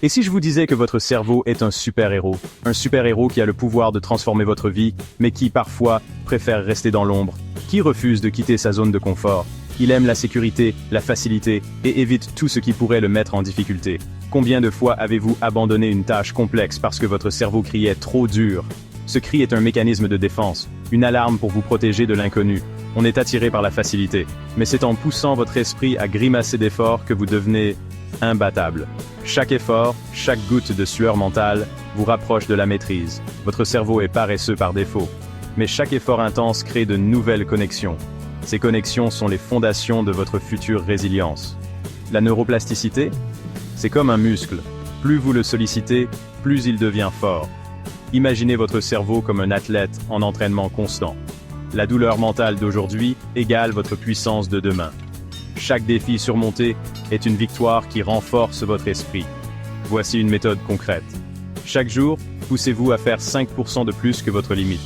Et si je vous disais que votre cerveau est un super-héros qui a le pouvoir de transformer votre vie, mais qui, parfois, préfère rester dans l'ombre, qui refuse de quitter sa zone de confort, il aime la sécurité, la facilité, et évite tout ce qui pourrait le mettre en difficulté. Combien de fois avez-vous abandonné une tâche complexe parce que votre cerveau criait trop dur? Ce cri est un mécanisme de défense, une alarme pour vous protéger de l'inconnu. On est attiré par la facilité, mais c'est en poussant votre esprit à grimacer d'efforts que vous devenez imbattable. Chaque effort, chaque goutte de sueur mentale, vous rapproche de la maîtrise. Votre cerveau est paresseux par défaut, mais chaque effort intense crée de nouvelles connexions. Ces connexions sont les fondations de votre future résilience. La neuroplasticité, c'est comme un muscle. Plus vous le sollicitez, plus il devient fort. Imaginez votre cerveau comme un athlète en entraînement constant. La douleur mentale d'aujourd'hui égale votre puissance de demain. Chaque défi surmonté est une victoire qui renforce votre esprit. Voici une méthode concrète. Chaque jour, poussez-vous à faire 5% de plus que votre limite.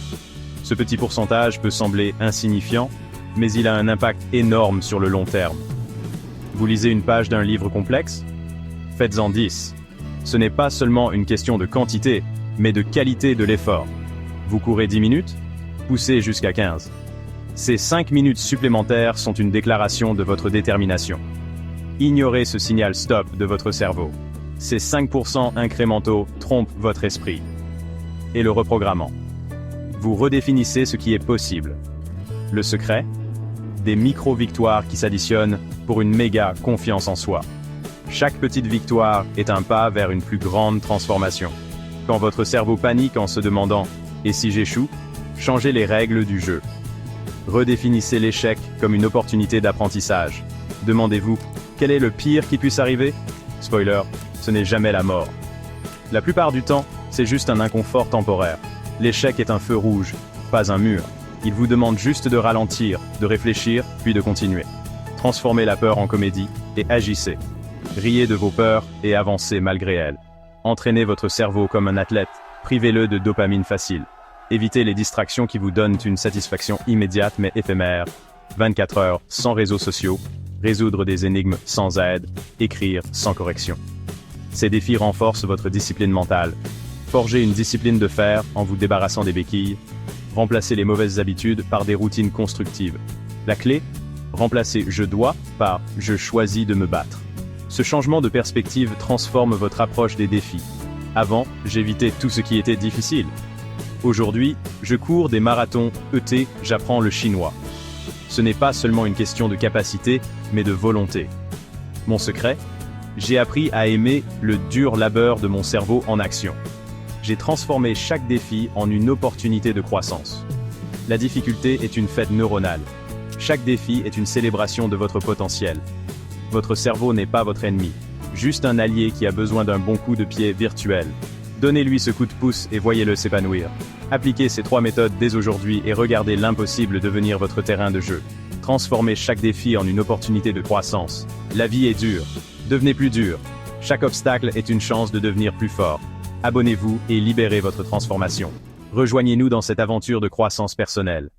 Ce petit pourcentage peut sembler insignifiant, mais il a un impact énorme sur le long terme. Vous lisez une page d'un livre complexe? Faites-en 10. Ce n'est pas seulement une question de quantité, mais de qualité de l'effort. Vous courez 10 minutes? Poussez jusqu'à 15. Ces 5 minutes supplémentaires sont une déclaration de votre détermination. Ignorez ce signal stop de votre cerveau. Ces 5% incrémentaux trompent votre esprit. Et le reprogrammant. Vous redéfinissez ce qui est possible. Le secret? Des micro-victoires qui s'additionnent pour une méga confiance en soi. Chaque petite victoire est un pas vers une plus grande transformation. Quand votre cerveau panique en se demandant « et si j'échoue ?», changez les règles du jeu. Redéfinissez l'échec comme une opportunité d'apprentissage. Demandez-vous « quel est le pire qui puisse arriver ?» Spoiler, ce n'est jamais la mort. La plupart du temps, c'est juste un inconfort temporaire. L'échec est un feu rouge, pas un mur. Il vous demande juste de ralentir, de réfléchir, puis de continuer. Transformez la peur en comédie et agissez. Riez de vos peurs et avancez malgré elles. Entraînez votre cerveau comme un athlète, privez-le de dopamine facile. Évitez les distractions qui vous donnent une satisfaction immédiate mais éphémère. 24 heures sans réseaux sociaux, résoudre des énigmes sans aide, écrire sans correction. Ces défis renforcent votre discipline mentale. Forgez une discipline de fer en vous débarrassant des béquilles. Remplacez les mauvaises habitudes par des routines constructives. La clé? Remplacez « je dois » par « je choisis de me battre ». Ce changement de perspective transforme votre approche des défis. Avant, j'évitais tout ce qui était difficile. Aujourd'hui, je cours des marathons ET, j'apprends le chinois. Ce n'est pas seulement une question de capacité, mais de volonté. Mon secret? J'ai appris à aimer le dur labeur de mon cerveau en action. J'ai transformé chaque défi en une opportunité de croissance. La difficulté est une fête neuronale. Chaque défi est une célébration de votre potentiel. Votre cerveau n'est pas votre ennemi, juste un allié qui a besoin d'un bon coup de pied virtuel. Donnez-lui ce coup de pouce et voyez-le s'épanouir. Appliquez ces 3 méthodes dès aujourd'hui et regardez l'impossible devenir votre terrain de jeu. Transformez chaque défi en une opportunité de croissance. La vie est dure. Devenez plus dur. Chaque obstacle est une chance de devenir plus fort. Abonnez-vous et libérez votre transformation. Rejoignez-nous dans cette aventure de croissance personnelle.